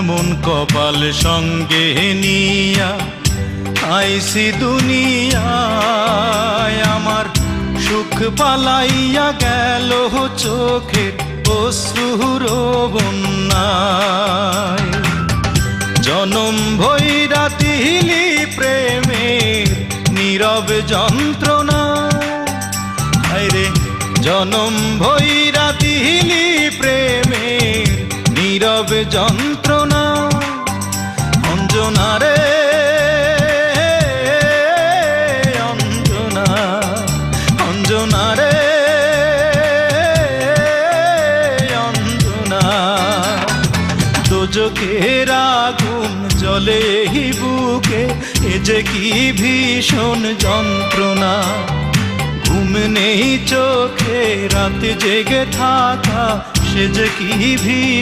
এমন কপাল সঙ্গে নিয়া আইসি দুনিয়ায়, আমার সুখ পালাইয়া গেল চোখের অশ্রুর বন্যায়। জনম ভৈরা দিলি প্রেমের নীরব যন্ত্রণা, রে জনম ভৈরা দিলি প্রেমের নীরব যন্ত্রণা। অঞ্জনা রে অঞ্জনা, অঞ্জনা রে অঞ্জনা, দোজখের আগুন জ্বলে এই বুকে, এ যে কি ভীষণ যন্ত্রণা। ঘুম নেই চোখে, রাত জেগে থাকা, সে যে কি ভীষণ